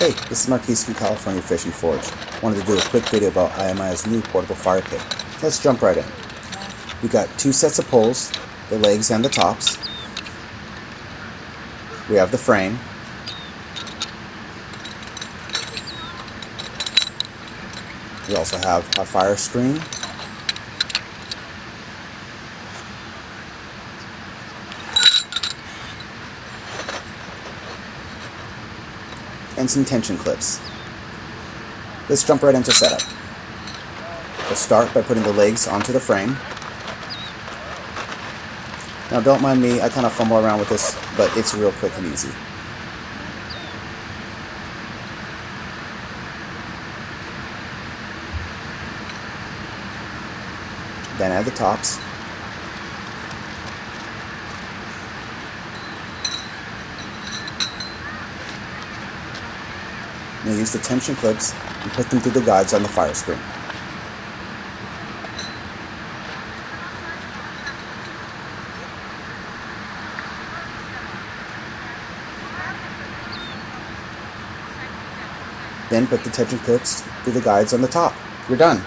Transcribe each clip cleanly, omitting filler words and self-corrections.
Hey, this is Marquise from California Fishing Forge. Wanted to do a quick video about Ayamaya's new portable fire pit. Let's jump right in. We got two sets of poles, the legs and the tops. We have the frame. We also have a fire screen. And some tension clips. Let's jump right into setup. We'll start by putting the legs onto the frame. Now don't mind me, I kind of fumble around with this, but it's real quick and easy. Then add the tops. Now use the tension clips and put them through the guides on the fire screen. Then put the tension clips through the guides on the top. You're done.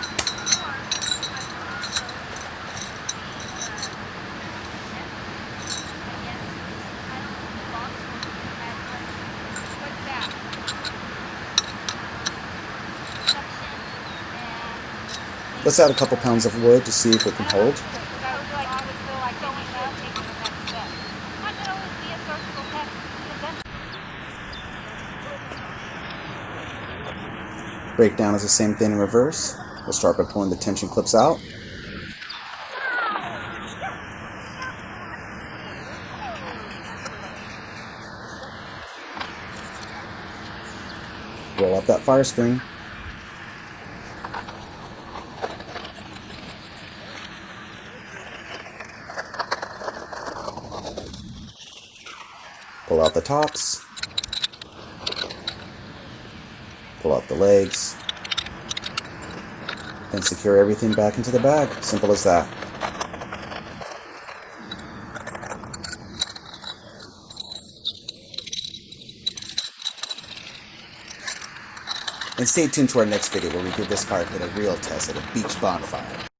Let's add a couple pounds of wood to see if it can hold. Breakdown is the same thing in reverse. We'll start by pulling the tension clips out. Roll up that fire screen. Pull out the tops. Pull out the legs. Then secure everything back into the bag. Simple as that. And stay tuned to our next video where we give this fire pit a real test at a beach bonfire.